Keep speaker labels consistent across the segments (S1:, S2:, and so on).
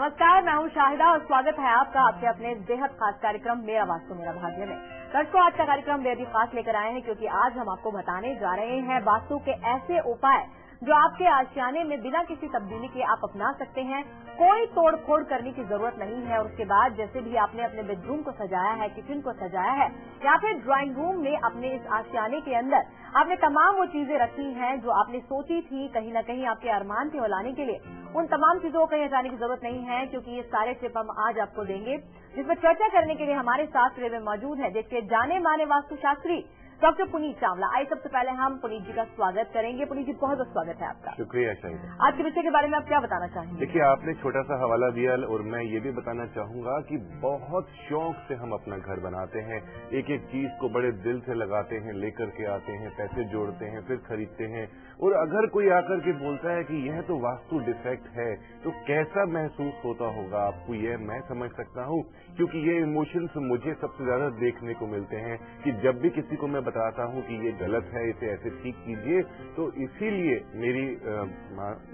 S1: नमस्कार, मैं हूं शाहिदा और स्वागत है आपका आपके अपने बेहद खास कार्यक्रम मेरा वास्तु मेरा भाग्य में। दर्शकों, आज का कार्यक्रम बेहद ही खास लेकर आए हैं क्योंकि आज हम आपको बताने जा रहे हैं वास्तु के ऐसे उपाय जो आपके आशियाने में बिना किसी तब्दीली के आप अपना सकते हैं। कोई तोड़ फोड़ करने की जरूरत नहीं है। और उसके बाद जैसे भी आपने अपने बेडरूम को सजाया है, किचन को सजाया है या फिर ड्राइंग रूम में अपने इस आशियाने के अंदर आपने तमाम वो चीजें रखी हैं जो आपने सोची थी कहीं न कहीं आपके अरमान थे लाने के लिए, उन तमाम चीजों को कहीं जाने की जरूरत नहीं है क्योंकि ये सारे टिप हम आज आपको देंगे, जिसमें चर्चा करने के लिए हमारे साथ स्टूडियो में मौजूद है देखिए जाने माने वास्तुशास्त्री डॉक्टर पुनीत चावला। आइए सबसे पहले हम पुनीत जी का स्वागत करेंगे। पुनीत जी, बहुत बहुत स्वागत है आपका।
S2: शुक्रिया शाहिदा।
S1: आज के विषय के बारे में आप क्या बताना चाहेंगे?
S2: देखिए, आपने छोटा सा हवाला दिया और मैं ये भी बताना चाहूंगा कि बहुत शौक से हम अपना घर बनाते हैं, एक एक चीज को बड़े दिल से लगाते हैं, लेकर के आते हैं, पैसे जोड़ते हैं, फिर खरीदते हैं। और अगर कोई आकर के बोलता है कि यह तो वास्तु डिफेक्ट है तो कैसा महसूस होता होगा आपको, यह मैं समझ सकता हूँ क्योंकि ये इमोशंस मुझे सबसे ज्यादा देखने को मिलते हैं कि जब भी किसी को मैं बताता हूँ कि ये गलत है, इसे ऐसे ठीक कीजिए, तो इसीलिए मेरी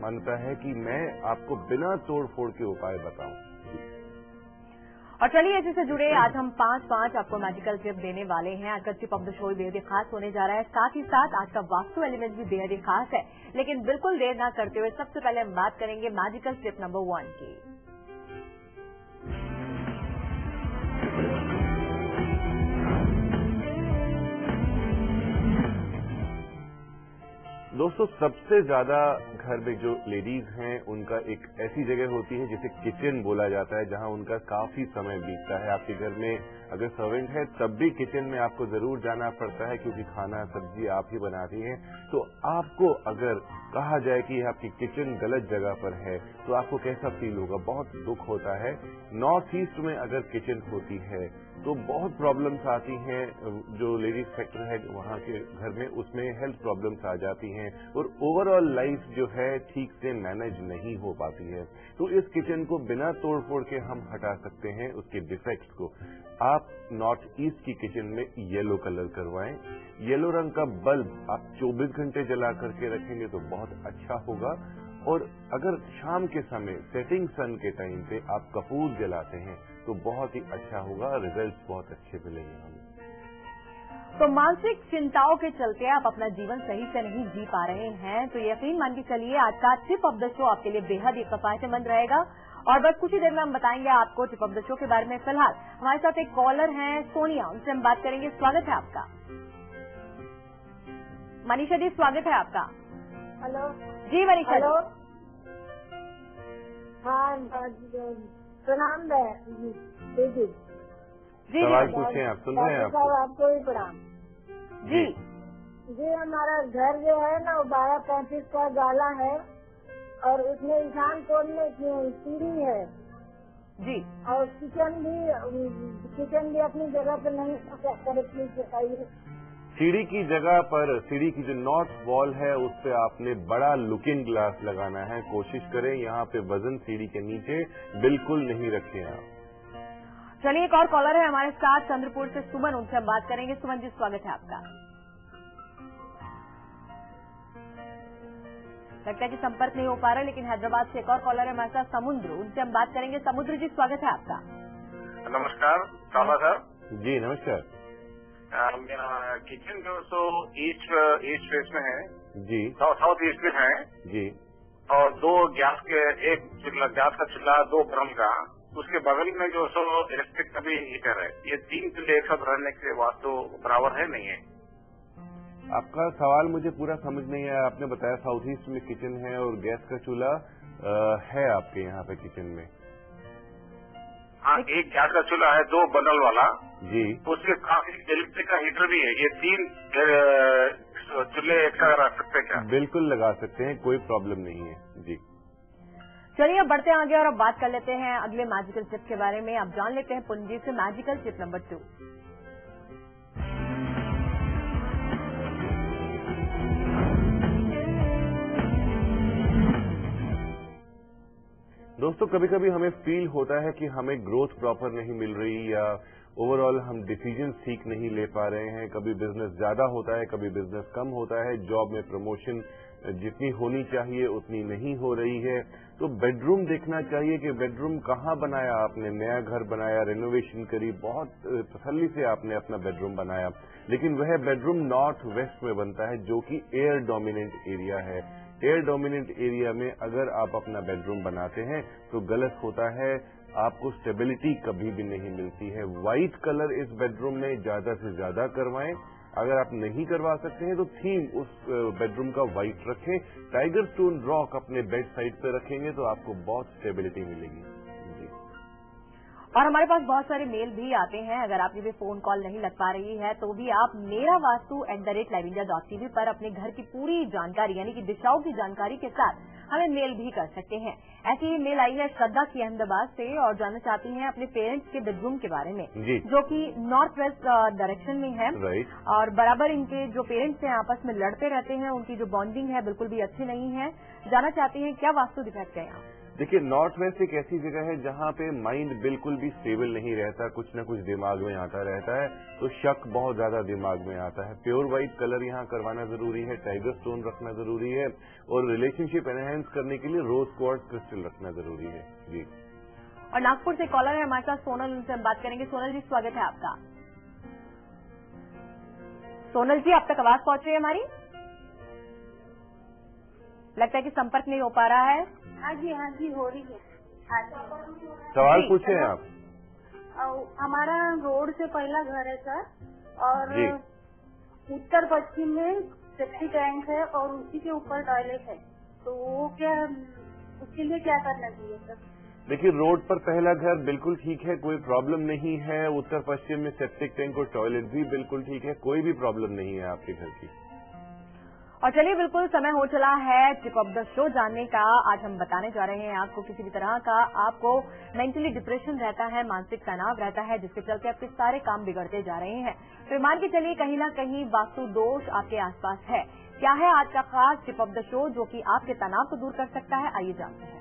S2: मान्यता है कि मैं आपको बिना तोड़ फोड़ के उपाय बताऊं।
S1: और चलिए इसी से जुड़े आज हम पांच आपको मैजिकल टिप देने वाले हैं। आज का टिप ऑफ द शो बेहद खास होने जा रहा है, साथ ही साथ आज का वास्तु एलिमेंट भी बेहद खास है। लेकिन बिल्कुल देर ना करते हुए सबसे पहले हम बात करेंगे मैजिकल टिप नंबर 1 की।
S2: दोस्तों, सबसे ज्यादा घर में जो लेडीज हैं उनका एक ऐसी जगह होती है जिसे किचन बोला जाता है, जहां उनका काफी समय बीतता है। आपके घर में अगर सर्वेंट है तब भी किचन में आपको जरूर जाना पड़ता है क्योंकि खाना सब्जी आप ही बनाती हैं। तो आपको अगर कहा जाए कि आपकी किचन गलत जगह पर है तो आपको कैसा फील होगा? बहुत दुख होता है। नॉर्थ ईस्ट में अगर किचन होती है तो बहुत प्रॉब्लम्स आती हैं। जो लेडीज सेक्टर है वहाँ के घर में, उसमें हेल्थ प्रॉब्लम्स आ जाती हैं और ओवरऑल लाइफ जो है ठीक से मैनेज नहीं हो पाती है। तो इस किचन को बिना तोड़ फोड़ के हम हटा सकते हैं, उसके डिफेक्ट्स को। आप नॉर्थ ईस्ट की किचन में येलो कलर करवाएं। येलो रंग का बल्ब आप 24 घंटे जला करके रखेंगे तो बहुत अच्छा होगा। और अगर शाम के समय सेटिंग सन के टाइम पे आप कपूर जलाते हैं तो बहुत ही अच्छा होगा, रिजल्ट्स बहुत अच्छे मिलेंगे हमें।
S1: तो मानसिक चिंताओं के चलते आप अपना जीवन सही से नहीं जी पा रहे हैं तो यकीन मान के चलिए आज का टिप ऑफ द शो आपके लिए बेहद ही फायदेमंद रहेगा। और बस कुछ ही देर में हम बताएंगे आपको टिप ऑफ द शो के बारे में। फिलहाल हमारे साथ एक कॉलर हैं सोनिया, उनसे हम बात करेंगे। स्वागत है आपका। मनीषा जी, स्वागत है आपका।
S3: हेलो
S1: जी मनीषा।
S3: हेलो, हाँ प्रणाम दीदी
S1: जी।
S2: सवाल पूछे आप, सुन रहे हैं
S3: आपको भी प्रणाम
S1: जी।
S3: जी, हमारा घर जो है ना वो 12-35 का गाला है और उसमें ईशान कोण में सीढ़ी है
S1: जी।
S3: और किचन भी अपनी जगह पर नहीं करे, प्लीज बताइए।
S2: सीढ़ी की जगह पर, सीढ़ी की जो नॉर्थ वॉल है उस पे आपने बड़ा लुकिंग ग्लास लगाना है। कोशिश करें यहाँ पे वजन सीढ़ी के नीचे बिल्कुल नहीं रखें आप।
S1: चलिए एक और कॉलर है हमारे साथ चंद्रपुर से सुमन, उनसे हम बात करेंगे। सुमन जी, स्वागत है आपका। लगता है कि संपर्क नहीं हो पा रहा, लेकिन हैदराबाद से एक और कॉलर है हमारे साथ समुद्र, उनसे हम बात करेंगे। समुद्र जी, स्वागत है आपका।
S4: नमस्कार चावला सर।
S2: जी नमस्कार।
S4: मेरा किचन जो सो ईस्ट फेस में है
S2: जी।
S4: साउथ ईस्ट में है
S2: जी।
S4: और 2 गैस के, एक गैस का चूल्हा, 2 बर्नर का, उसके बगल में जो सो इलेक्ट्रिक का भी हीटर है। ये 3 चूल्हे एक साथ रहने के वास्तु बराबर है नहीं है?
S2: आपका सवाल मुझे पूरा समझ नहीं आया। आपने बताया साउथ ईस्ट में किचन है और गैस का चूल्हा है आपके यहाँ पे किचन में?
S4: हाँ, एक गैस का चूल्हा है, 2 बर्नर वाला
S2: जी।
S4: उसके काफी इलेक्ट्रिक का हीटर भी है। ये 3 चूल्हे एक साथ रख सकते हैं क्या?
S2: बिल्कुल लगा सकते हैं, कोई प्रॉब्लम नहीं है जी।
S1: चलिए अब बढ़ते आगे और अब बात कर लेते हैं अगले मैजिकल टिप के बारे में। अब जान लेते हैं पुंजी से मैजिकल टिप नंबर 2।
S2: दोस्तों, कभी कभी हमें फील होता है कि हमें ग्रोथ प्रॉपर नहीं मिल रही या ओवरऑल हम डिसीजन ठीक नहीं ले पा रहे हैं। कभी बिजनेस ज्यादा होता है, कभी बिजनेस कम होता है, जॉब में प्रमोशन जितनी होनी चाहिए उतनी नहीं हो रही है। तो बेडरूम देखना चाहिए कि बेडरूम कहाँ बनाया आपने, नया घर बनाया, रेनोवेशन करी, बहुत तसल्ली से आपने अपना बेडरूम बनाया, लेकिन वह बेडरूम नॉर्थ वेस्ट में बनता है जो कि एयर डोमिनेंट एरिया है। एयर डोमिनेंट एरिया में अगर आप अपना बेडरूम बनाते हैं तो गलत होता है, आपको स्टेबिलिटी कभी भी नहीं मिलती है। व्हाइट कलर इस बेडरूम में ज्यादा से ज्यादा करवाएं। अगर आप नहीं करवा सकते हैं तो थीम उस बेडरूम का व्हाइट रखें। टाइगर स्टोन रॉक अपने बेड साइड पे रखेंगे तो आपको बहुत स्टेबिलिटी मिलेगी जी।
S1: और हमारे पास बहुत सारे मेल भी आते हैं, अगर आपकी भी फोन कॉल नहीं लग पा रही है तो भी आप मेरावास्तु@liveindia.tv पर अपने घर की पूरी जानकारी यानी कि दिशाओं की जानकारी के साथ हमें मेल भी कर सकते हैं। ऐसी ही मेल आई है श्रद्धा की अहमदाबाद से और जानना चाहती हैं अपने पेरेंट्स के बेडरूम के बारे में
S2: जी।
S1: जो कि नॉर्थ वेस्ट डायरेक्शन में है और बराबर इनके जो पेरेंट्स हैं आपस में लड़ते रहते हैं, उनकी जो बॉन्डिंग है बिल्कुल भी अच्छी नहीं है। जानना चाहती हैं क्या वास्तु डिफेक्ट है यहाँ।
S2: देखिए, नॉर्थ वेस्ट एक ऐसी जगह है जहाँ पे माइंड बिल्कुल भी स्टेबल नहीं रहता, कुछ न कुछ दिमाग में आता रहता है, तो शक बहुत ज्यादा दिमाग में आता है। प्योर व्हाइट कलर यहाँ करवाना जरूरी है, टाइगर स्टोन रखना जरूरी है और रिलेशनशिप एनहेंस करने के लिए रोज क्वार्ट्ज क्रिस्टल रखना जरूरी है जी।
S1: और नागपुर से कॉलर है हमारे साथ सोनल, उनसे हम बात करेंगे। सोनल जी स्वागत है आपका। सोनल जी आप तक आवाज पहुंच रही है हमारी? लगता है कि संपर्क नहीं हो पा रहा है।
S3: हाँ जी हो रही है।
S2: सवाल पूछे आप।
S3: हमारा रोड से पहला घर है सर और उत्तर पश्चिम में सेप्टिक टैंक है और उसी के ऊपर टॉयलेट है, तो वो क्या उसके लिए क्या करना चाहिए सर?
S2: देखिए, रोड पर पहला घर बिल्कुल ठीक है, कोई प्रॉब्लम नहीं है। उत्तर पश्चिम में सेप्टिक टैंक और टॉयलेट भी बिल्कुल ठीक है, कोई भी प्रॉब्लम नहीं है आपके घर की।
S1: और चलिए बिल्कुल समय हो चला है टिप ऑफ द शो जानने का। आज हम बताने जा रहे हैं आपको किसी भी तरह का आपको मेंटली डिप्रेशन रहता है, मानसिक तनाव रहता है जिसके चलते आपके सारे काम बिगड़ते जा रहे हैं, तो मान के चलिए कहीं ना कहीं वास्तु दोष आपके आसपास है। क्या है आज का खास टिप ऑफ द शो जो कि आपके तनाव को दूर कर सकता है, आइए जानते हैं।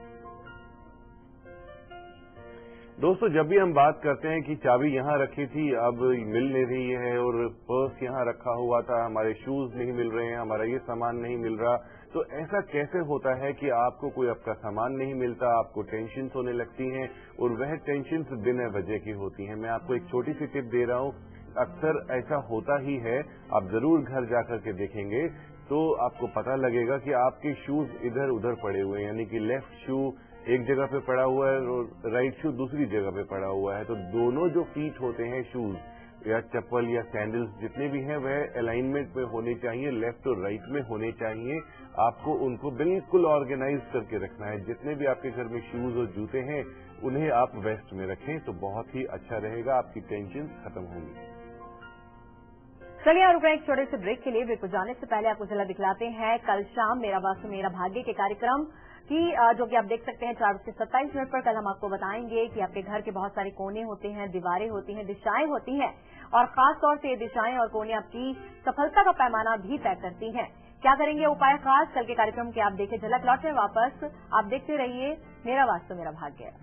S2: दोस्तों, जब भी हम बात करते हैं कि चाबी यहाँ रखी थी अब मिल नहीं रही है और पर्स यहाँ रखा हुआ था, हमारे शूज नहीं मिल रहे हैं, हमारा ये सामान नहीं मिल रहा, तो ऐसा कैसे होता है कि आपको कोई आपका सामान नहीं मिलता, आपको टेंशन होने लगती हैं और वह टेंशन बिना वजह की होती हैं। मैं आपको एक छोटी सी टिप दे रहा हूँ, अक्सर ऐसा होता ही है, आप जरूर घर जाकर के देखेंगे तो आपको पता लगेगा कि आपके शूज इधर उधर पड़े हुए हैं, यानी कि लेफ्ट शू एक जगह पे पड़ा हुआ है और राइट शू दूसरी जगह पे पड़ा हुआ है। तो दोनों जो फीट होते हैं शूज या चप्पल या सैंडल्स जितने भी हैं वह अलाइनमेंट में होने चाहिए, लेफ्ट और राइट में होने चाहिए। आपको उनको बिल्कुल ऑर्गेनाइज करके रखना है। जितने भी आपके घर में शूज और जूते हैं उन्हें आप वेस्ट में रखें तो बहुत ही अच्छा रहेगा, आपकी टेंशन खत्म होंगी।
S1: चलिए रुक एक छोटे से ब्रेक के लिए। ब्रेक को जाने से पहले आपको झलक दिखलाते हैं कल शाम मेरा वास्तु मेरा भाग्य के कार्यक्रम की, जो कि आप देख सकते हैं 4:27 पर। कल हम आपको बताएंगे कि आपके घर के बहुत सारे कोने होते हैं, दीवारें होती हैं, दिशाएं होती हैं और खास तौर से ये दिशाएं और कोने आपकी सफलता का पैमाना भी तय करती हैं। क्या करेंगे उपाय खास कल के कार्यक्रम के आप देखें। झलक लौटे वापस, आप देखते रहिए मेरा वास्तु मेरा भाग्य।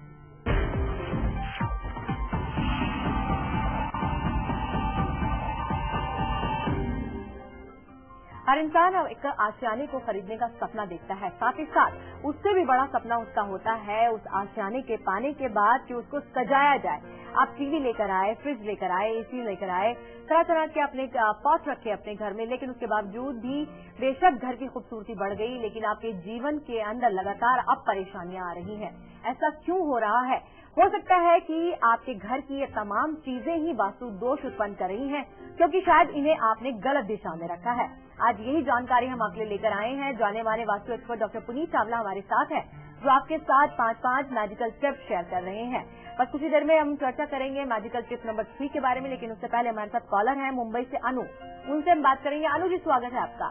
S1: हर इंसान एक आशियाने को खरीदने का सपना देखता है, साथ ही साथ उससे भी बड़ा सपना उसका होता है उस आशियाने के पाने के बाद कि उसको सजाया जाए। आप टीवी लेकर आए, फ्रिज लेकर आए, एसी लेकर आए, तरह तरह के अपने पॉट रखे अपने घर में, लेकिन उसके बावजूद भी बेशक घर की खूबसूरती बढ़ गई, लेकिन आपके जीवन के अंदर लगातार अब परेशानियां आ रही हैं। ऐसा क्यों हो रहा है? हो सकता है कि आपके घर की ये तमाम चीजें ही वास्तु दोष उत्पन्न कर रही हैं, क्योंकि शायद इन्हें आपने गलत दिशा में रखा है। आज यही जानकारी हम आपके लिए लेकर आए हैं। जाने माने वास्तु एक्सपर्ट डॉक्टर पुनीत चावला हमारे साथ हैं, जो आपके साथ 5 मैजिकल टिप्स शेयर कर रहे हैं। बस कुछ ही देर में हम चर्चा करेंगे मैजिकल टिप नंबर 3 के बारे में, लेकिन उससे पहले हमारे साथ कॉलर हैं मुंबई से अनु, उनसे हम बात करेंगे। अनु जी स्वागत है आपका।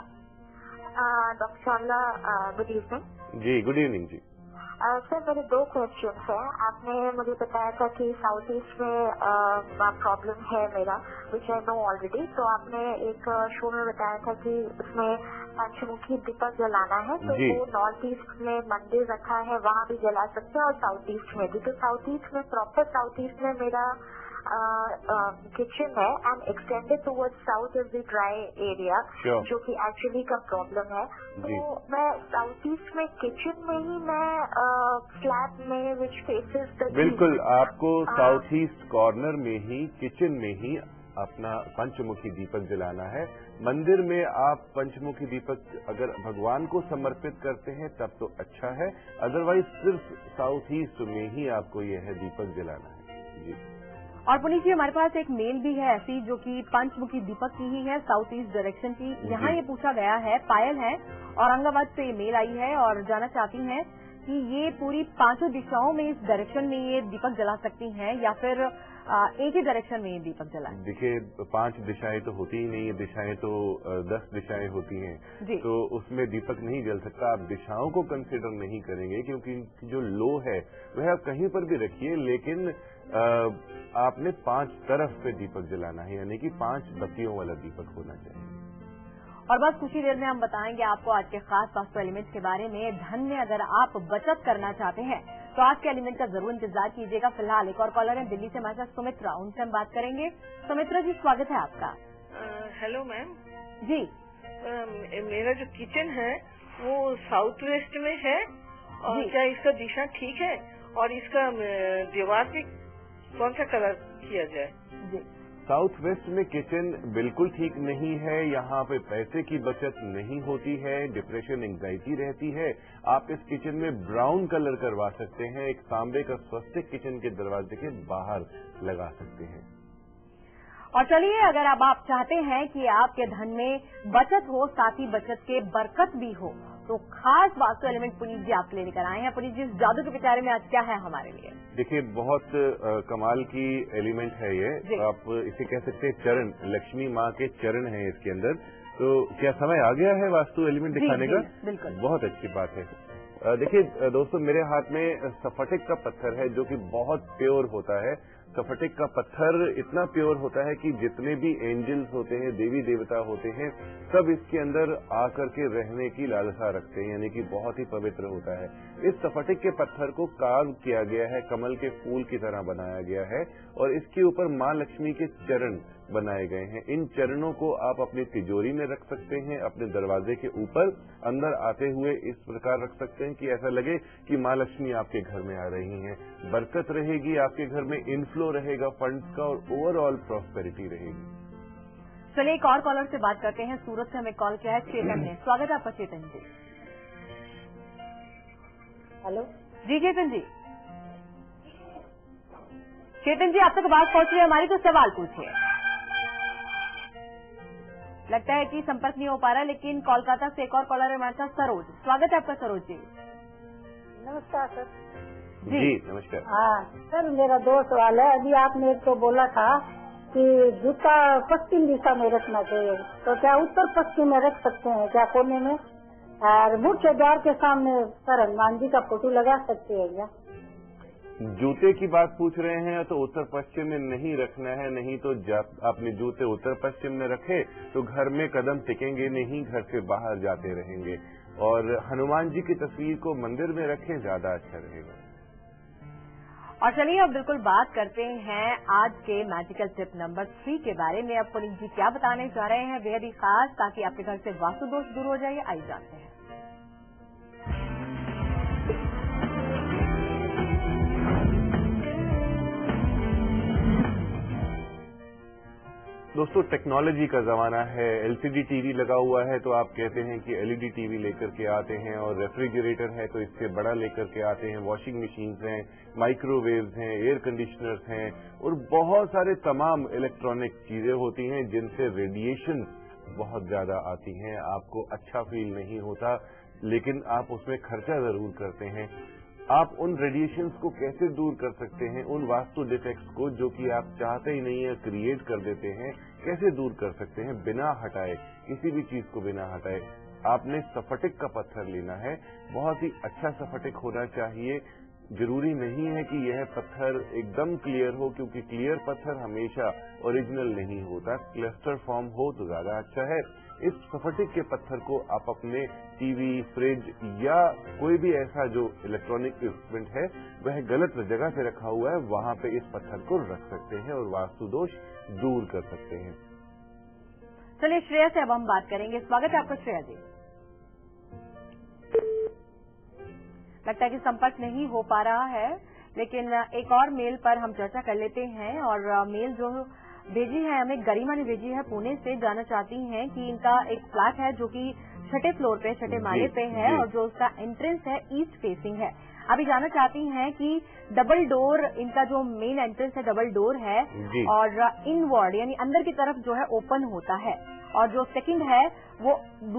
S3: Doctor Chawla good evening.
S2: जी गुड इवनिंग जी।
S3: सर मेरे 2 क्वेश्चन है। आपने मुझे बताया था कि साउथ ईस्ट में प्रॉब्लम है मेरा, विच आई नो ऑलरेडी। तो आपने एक शो में बताया था कि उसमें पंचमुखी दीपक जलाना है, तो वो नॉर्थ ईस्ट में मंदिर रखा है, वहाँ भी जला सकते हैं और साउथ ईस्ट में भी। तो साउथ ईस्ट में प्रॉपर साउथ ईस्ट में मेरा किचन है and extended towards south is the dry area,
S2: Sure.
S3: जो कि एक्चुअली का प्रॉब्लम है। तो मैं साउथ ईस्ट में किचन में ही मैं फ्लैट में विच फेसेस द
S2: बिल्कुल, आपको साउथ ईस्ट कॉर्नर में ही किचन में ही अपना पंचमुखी दीपक जलाना है। मंदिर में आप पंचमुखी दीपक अगर भगवान को समर्पित करते हैं तब तो अच्छा है, अदरवाइज सिर्फ साउथ ईस्ट में ही आपको यह दीपक जलाना है। जी।
S1: और पुनीत जी, हमारे पास एक मेल भी है ऐसी जो कि पंचमुखी दीपक की ही है, साउथ ईस्ट डायरेक्शन की। यहाँ ये पूछा गया है, पायल है औरंगाबाद से ये मेल आई है और जानना चाहती हैं कि ये पूरी पांचों दिशाओं में इस डायरेक्शन में ये दीपक जला सकती हैं या फिर एक ही डायरेक्शन में ये दीपक जलाएं?
S2: देखिए, 5 दिशाएं तो होती ही नहीं है, दिशाएं तो 10 दिशाएं होती हैं, तो उसमें दीपक नहीं जल सकता। आप दिशाओं को कंसिडर नहीं करेंगे क्योंकि जो लो है वह आप कहीं पर भी रखिए, लेकिन आपने 5 तरफ पे दीपक जलाना है, यानी कि 5 बत्तियों वाला दीपक होना चाहिए।
S1: और बस कुछ ही देर में हम बताएंगे आपको आज के खास वास्तु एलिमेंट्स के बारे में। धन में अगर आप बचत करना चाहते हैं तो आज के एलिमेंट का जरूर इंतजार कीजिएगा। फिलहाल एक और कॉलर है दिल्ली से, हमारे साथ सुमित्रा, उनसे हम बात करेंगे। सुमित्रा जी, स्वागत है आपका।
S5: हेलो मैम
S1: जी।
S5: मेरा जो किचन है वो साउथ वेस्ट में है और क्या इसका दिशा ठीक है? और इसका दीवार पे कौन सा कलर किया जाए?
S2: जी। साउथ वेस्ट में किचन बिल्कुल ठीक नहीं है, यहाँ पे पैसे की बचत नहीं होती है, डिप्रेशन, एंग्जाइटी रहती है। आप इस किचन में ब्राउन कलर करवा सकते हैं, एक तांबे का स्वस्तिक किचन के दरवाजे के बाहर लगा सकते हैं।
S1: और चलिए, अगर अब आप चाहते हैं कि आपके धन में बचत हो, साथ ही बचत के बरकत भी हो, तो खास वास्तु एलिमेंट पुनीत जी आपके लिए लेकर आए हैं। पुनीत जी, इस जादू के पिटारे में आज क्या है हमारे लिए?
S2: देखिए, बहुत कमाल की एलिमेंट है ये। आप इसे कह सकते हैं चरण, लक्ष्मी माँ के चरण हैं इसके अंदर। तो क्या समय आ गया है वास्तु एलिमेंट दिखाने का?
S1: बिल्कुल,
S2: बहुत अच्छी बात है। देखिए दोस्तों, मेरे हाथ में स्फटिक का पत्थर है जो कि बहुत प्योर होता है। स्फटिक का पत्थर इतना प्योर होता है कि जितने भी एंजल्स होते हैं, देवी देवता होते हैं, सब इसके अंदर आकर के रहने की लालसा रखते हैं, यानी कि बहुत ही पवित्र होता है। इस स्फटिक के पत्थर को कार्व किया गया है, कमल के फूल की तरह बनाया गया है और इसके ऊपर माँ लक्ष्मी के चरण बनाए गए हैं। इन चरणों को आप अपनी तिजोरी में रख सकते हैं, अपने दरवाजे के ऊपर अंदर आते हुए इस प्रकार रख सकते हैं कि ऐसा लगे कि माँ लक्ष्मी आपके घर में आ रही हैं। बरकत रहेगी आपके घर में, इनफ्लो रहेगा फंड्स का और ओवरऑल प्रॉस्पेरिटी रहेगी।
S1: चलिए एक और कॉलर से बात करते हैं। सूरत से हमें कॉल किया है चेतन ने। स्वागत है आपका चेतन जी।
S3: हेलो
S1: जी चेतन जी। चेतन जी, आप तक बात पहुंच रही है हमारी, तो सवाल पूछिए। लगता है कि संपर्क नहीं हो पा रहा, लेकिन कोलकाता से एक और कॉलर है हमारे साथ, सरोज। स्वागत है आपका सरोज जी।
S3: नमस्कार सर।
S2: जी नमस्कार।
S3: हाँ सर, मेरा 2 सवाल है। अभी आपने एक तो बोला था कि जूता पश्चिम दिशा में रखना चाहिए, तो क्या उत्तर पश्चिम में रख सकते हैं क्या कोने में? और मुख्य द्वार के सामने सर हनुमान जी का फोटो लगा सकते हैं क्या?
S2: जूते की बात पूछ रहे हैं तो उत्तर पश्चिम में नहीं रखना है, नहीं तो अपने जूते उत्तर पश्चिम में रखे तो घर में कदम टिकेंगे नहीं, घर से बाहर जाते रहेंगे। और हनुमान जी की तस्वीर को मंदिर में रखें, ज्यादा अच्छा रहेगा।
S1: और चलिए अब बिल्कुल बात करते हैं आज के मैजिकल टिप नंबर 3 के बारे में। अब पुनीत जी क्या बताने जा रहे हैं बेहद ही खास, ताकि आपके घर से वास्तु दोष दूर हो जाए। आइए जानते हैं।
S2: दोस्तों, टेक्नोलॉजी का जमाना है, एलसीडी टीवी लगा हुआ है तो आप कहते हैं कि एलईडी टीवी लेकर के आते हैं, और रेफ्रिजरेटर है तो इससे बड़ा लेकर के आते हैं, वॉशिंग मशीन्स हैं, माइक्रोवेव्स हैं, एयर कंडीशनर्स हैं और बहुत सारे तमाम इलेक्ट्रॉनिक चीजें होती हैं जिनसे रेडिएशन बहुत ज्यादा आती हैं। आपको अच्छा फील नहीं होता, लेकिन आप उसमें खर्चा जरूर करते हैं। आप उन रेडिएशंस को कैसे दूर कर सकते हैं, उन वास्तु डिफेक्ट्स को जो कि आप चाहते ही नहीं है क्रिएट कर देते हैं, कैसे दूर कर सकते हैं बिना हटाए, किसी भी चीज को बिना हटाए? आपने स्फटिक का पत्थर लेना है, बहुत ही अच्छा स्फटिक होना चाहिए, जरूरी नहीं है कि यह पत्थर एकदम क्लियर हो, क्योंकि क्लियर पत्थर हमेशा ओरिजिनल नहीं होता। क्लस्टर फॉर्म हो तो ज्यादा अच्छा है। इस स्फटिक के पत्थर को आप अपने टीवी, फ्रिज या कोई भी ऐसा जो इलेक्ट्रॉनिक इक्विपमेंट है वह गलत जगह पे रखा हुआ है, वहां पे इस पत्थर को रख सकते हैं और वास्तु दोष दूर कर सकते हैं।
S1: चलिए श्रेया से अब हम बात करेंगे। स्वागत है आपका श्रेया जी। लगता है कि संपर्क नहीं हो पा रहा है, लेकिन एक और मेल पर हम चर्चा कर लेते हैं। और मेल जो भेजी है हमें गरिमा ने भेजी है पुणे से, जानना चाहती हैं कि इनका एक फ्लैट है जो कि 6ठे फ्लोर पे, 6ठे माले पे है और जो उसका एंट्रेंस है ईस्ट फेसिंग है। अभी जानना चाहती हैं कि डबल डोर, इनका जो मेन एंट्रेंस है डबल डोर है और इनवर्ड यानी अंदर की तरफ जो है ओपन होता है, और जो सेकंड है वो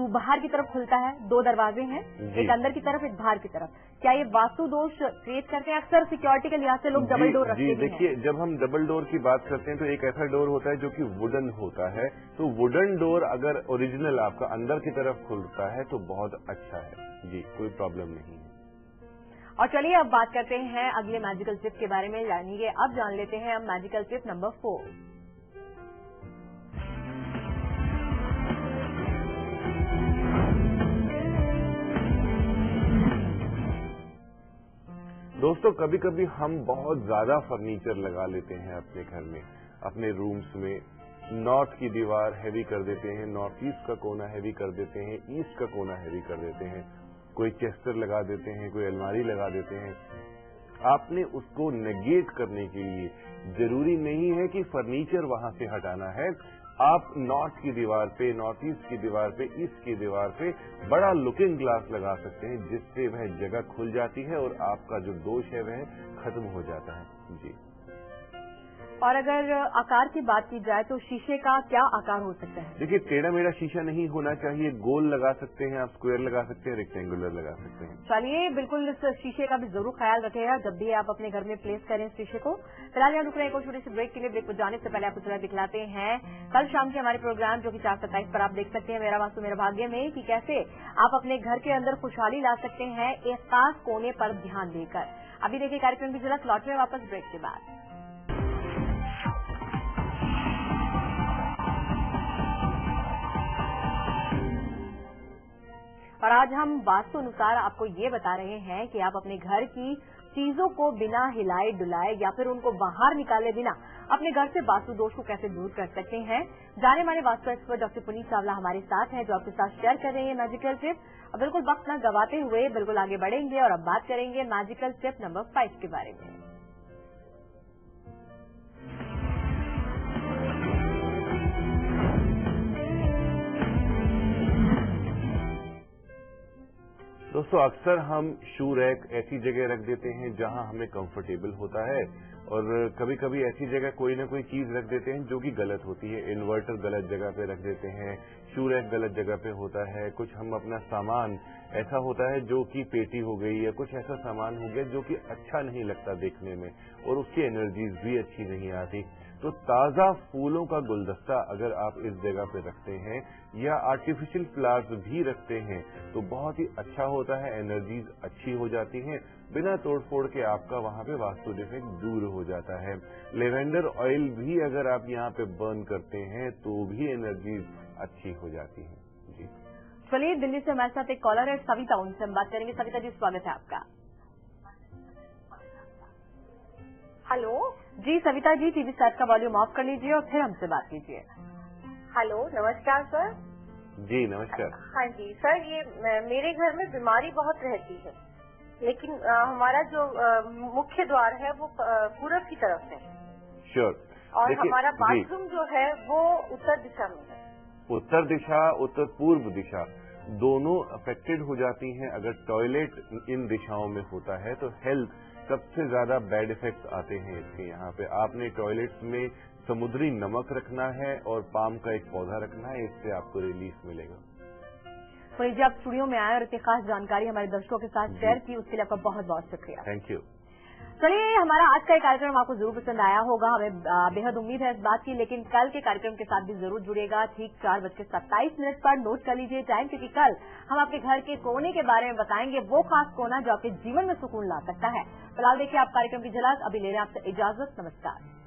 S1: बाहर की तरफ खुलता है। 2 दरवाजे हैं, एक अंदर की तरफ एक बाहर की तरफ। क्या ये वास्तु दोष क्रिएट करते हैं? अक्सर सिक्योरिटी के लिहाज से लोग डबल डोर रखते हैं।
S2: देखिए, जब हम डबल डोर की बात करते हैं तो एक ऐसा डोर होता है जो कि वुडन होता है। तो वुडन डोर अगर ओरिजिनल आपका अंदर की तरफ खुलता है तो बहुत अच्छा है जी, कोई प्रॉब्लम नहीं है।
S1: और चलिए अब बात करते हैं अगले मैजिकल टिप के बारे में। यानी कि अब जान लेते हैं हम मैजिकल टिप नंबर 4।
S2: दोस्तों, कभी कभी हम बहुत ज्यादा फर्नीचर लगा लेते हैं अपने घर में, अपने रूम्स में। नॉर्थ की दीवार हैवी कर देते हैं, नॉर्थ ईस्ट का कोना हैवी कर देते हैं, ईस्ट का कोना हैवी कर देते हैं, कोई चेस्टर लगा देते हैं, कोई अलमारी लगा देते हैं। आपने उसको नेगेट करने के लिए जरूरी नहीं है कि फर्नीचर वहां से हटाना है। आप नॉर्थ की दीवार पे, नॉर्थ ईस्ट की दीवार पे, ईस्ट की दीवार पे बड़ा लुकिंग ग्लास लगा सकते हैं, जिससे वह जगह खुल जाती है और आपका जो दोष है वह खत्म हो जाता है जी।
S1: और अगर आकार की बात की जाए तो शीशे का क्या आकार हो सकता है?
S2: देखिए, टेढ़ा मेढ़ा शीशा नहीं होना चाहिए। गोल लगा सकते हैं आप, स्क्वायर लगा सकते हैं, रेक्टेंगुलर लगा सकते हैं।
S1: चलिए बिल्कुल इस शीशे का भी जरूर ख्याल रखिएगा जब भी आप अपने घर में प्लेस करें इस शीशे को। फिलहाल यहाँ रुक रहे हैं एक छोटे से ब्रेक के लिए। ब्रेक पर जाने से पहले आपको थोड़ा दिखलाते हैं कल शाम के हमारे प्रोग्राम जो कि 4:27 पर आप देख सकते हैं, मेरा वास्तु मेरा भाग्य में, कि कैसे आप अपने घर के अंदर खुशहाली ला सकते हैं एक खास कोने पर ध्यान देकर। अभी देखिए कार्यक्रम की झलक, लौट रहे वापस ब्रेक के बाद। और आज हम वास्तु अनुसार आपको ये बता रहे हैं कि आप अपने घर की चीजों को बिना हिलाए डुलाए या फिर उनको बाहर निकाले बिना अपने घर से वास्तु दोष को कैसे दूर कर सकते हैं। जाने माने वास्तु एक्सपर्ट डॉक्टर पुनीत चावला हमारे साथ हैं, जो आपके साथ शेयर कर रहे हैं मैजिकल टिप। अब बिल्कुल वक्त न गवाते हुए बिल्कुल आगे बढ़ेंगे और अब बात करेंगे मैजिकल टिप नंबर 5 के बारे में।
S2: दोस्तों, अक्सर हम शू रैक ऐसी जगह रख देते हैं जहां हमें कंफर्टेबल होता है, और कभी कभी ऐसी जगह कोई ना कोई चीज रख देते हैं जो कि गलत होती है। इन्वर्टर गलत जगह पे रख देते हैं, शू रैक गलत जगह पे होता है। कुछ हम अपना सामान ऐसा होता है जो कि पेटी हो गई या कुछ ऐसा सामान हो गया जो कि अच्छा नहीं लगता देखने में और उसकी एनर्जीज भी अच्छी नहीं आती। तो ताजा फूलों का गुलदस्ता अगर आप इस जगह पे रखते हैं या आर्टिफिशियल फ्लावर्स भी रखते हैं तो बहुत ही अच्छा होता है, एनर्जीज अच्छी हो जाती हैं। बिना तोड़फोड़ के आपका वहां पे वास्तु डिफेक्ट दूर हो जाता है। लेवेंडर ऑयल भी अगर आप यहाँ पे बर्न करते हैं तो भी एनर्जीज अच्छी हो जाती है जी।
S1: चलिए दिल्ली से हमारे साथ एक कॉलर है सविता, उनसे हम बात करेंगे। सविता जी, स्वागत है आपका।
S3: हेलो
S1: जी सविता जी, टीवी सेट का वॉल्यूम ऑफ कर लीजिए और फिर हमसे बात कीजिए।
S3: हेलो, नमस्कार सर।
S2: जी नमस्कार।
S3: हाँ जी सर, ये मेरे घर में बीमारी बहुत रहती है, लेकिन हमारा जो मुख्य द्वार है वो पूरब की तरफ है।
S2: श्योर।
S3: और हमारा बाथरूम जो है वो उत्तर दिशा में है।
S2: उत्तर दिशा, उत्तर पूर्व दिशा दोनों अफेक्टेड हो जाती हैं। अगर टॉयलेट इन दिशाओं में होता है तो हेल्थ सबसे ज्यादा बैड इफेक्ट्स आते हैं इसके। यहाँ पे आपने टॉयलेट्स में समुद्री नमक रखना है और पाम का एक पौधा रखना है, इससे आपको रिलीफ मिलेगा।
S1: पुनीत जी, आप स्टूडियो में आए और इतनी खास जानकारी हमारे दर्शकों के साथ शेयर की, उसके लिए आपका बहुत बहुत शुक्रिया।
S2: Thank you.
S1: चलिए, हमारा आज का कार्यक्रम आपको जरूर पसंद आया होगा, हमें बेहद उम्मीद है इस बात की। लेकिन कल के कार्यक्रम के साथ भी जरूर जुड़ेगा ठीक 4:27 पर। नोट कर लीजिए टाइम, क्योंकि कल हम आपके घर के कोने के बारे में बताएंगे, वो खास कोना जो आपके जीवन में सुकून ला सकता है। फिलहाल देखिए आप कार्यक्रम की झलक। अभी ले रहे हैं आपसे इजाजत। नमस्कार।